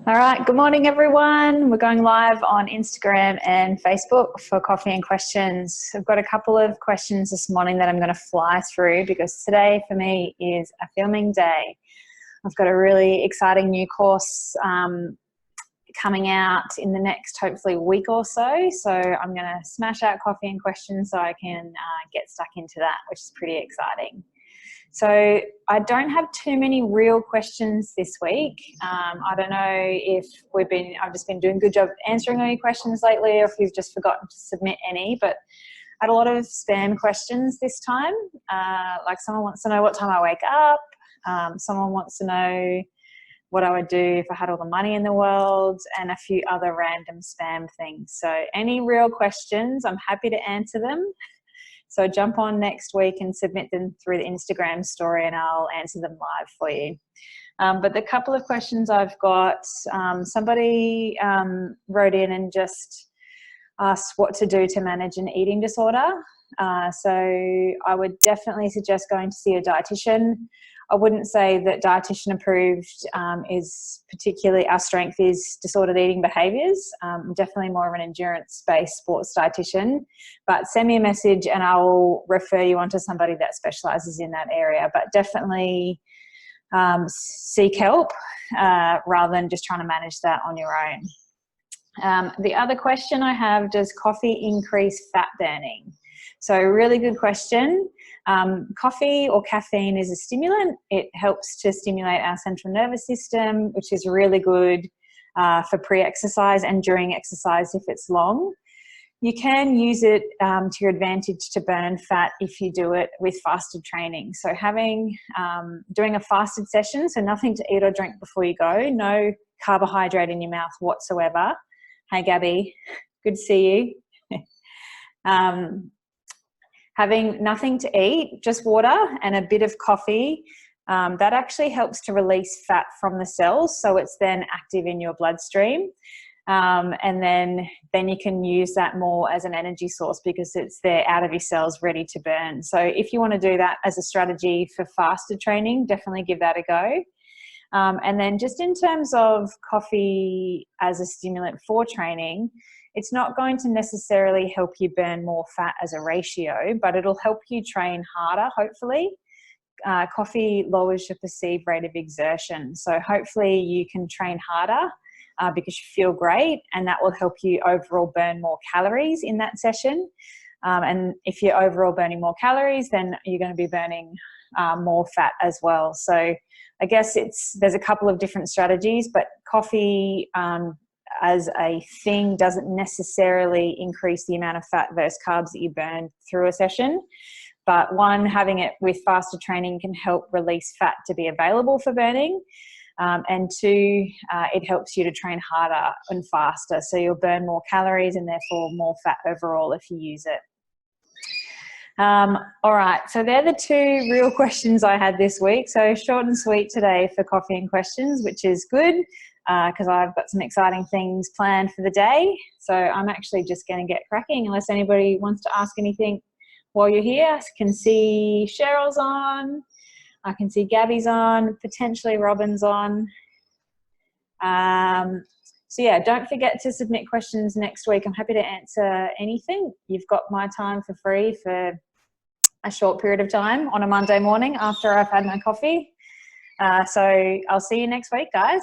All right, good morning everyone. We're going live on Instagram and Facebook for Coffee and Questions. I've got a couple of questions this morning that I'm going to fly through because today for me is a filming day. I've got a really exciting new course coming out in the next hopefully week or so. So I'm going to smash out Coffee and Questions so I can get stuck into that, which is pretty exciting. So I don't have too many real questions this week. I don't know if I've just been doing a good job answering all your questions lately, or if you've just forgotten to submit any, but I had a lot of spam questions this time. Like someone wants to know what time I wake up. Someone wants to know what I would do if I had all the money in the world, and a few other random spam things. So any real questions, I'm happy to answer them. So jump on next week and submit them through the Instagram story and I'll answer them live for you. But the couple of questions I've got, somebody wrote in and just asked what to do to manage an eating disorder. So I would definitely suggest going to see a dietitian. I wouldn't say that dietitian approved is particularly, our strength is disordered eating behaviours. Definitely more of an endurance-based sports dietitian, but send me a message and I will refer you on to somebody that specialises in that area. But definitely seek help rather than just trying to manage that on your own. The other question I have, does coffee increase fat burning? So really good question. Coffee or caffeine is a stimulant. It helps to stimulate our central nervous system, which is really good for pre-exercise and during exercise if it's long. You can use it to your advantage to burn fat if you do it with fasted training. So doing a fasted session, so nothing to eat or drink before you go, no carbohydrate in your mouth whatsoever. Hey Gabby, good to see you. Having nothing to eat, just water and a bit of coffee, that actually helps to release fat from the cells, so it's then active in your bloodstream. And then you can use that more as an energy source because it's there out of your cells ready to burn. So if you want to do that as a strategy for fasted training, definitely give that a go. And then just in terms of coffee as a stimulant for training, it's not going to necessarily help you burn more fat as a ratio, but it'll help you train harder, hopefully. Coffee lowers your perceived rate of exertion. So hopefully you can train harder because you feel great, and that will help you overall burn more calories in that session. And if you're overall burning more calories, then you're going to be burning more fat as well. So I guess there's a couple of different strategies, but coffee as a thing doesn't necessarily increase the amount of fat versus carbs that you burn through a session. But one, having it with faster training can help release fat to be available for burning. And two, it helps you to train harder and faster. So you'll burn more calories and therefore more fat overall if you use it. All right, so they're the two real questions I had this week. So short and sweet today for Coffee and Questions, which is good because I've got some exciting things planned for the day. So I'm actually just going to get cracking unless anybody wants to ask anything while you're here. I can see Cheryl's on. I can see Gabby's on, potentially Robin's on. So yeah, don't forget to submit questions next week. I'm happy to answer anything. You've got my time for free for a short period of time on a Monday morning after I've had my coffee. So I'll see you next week, guys.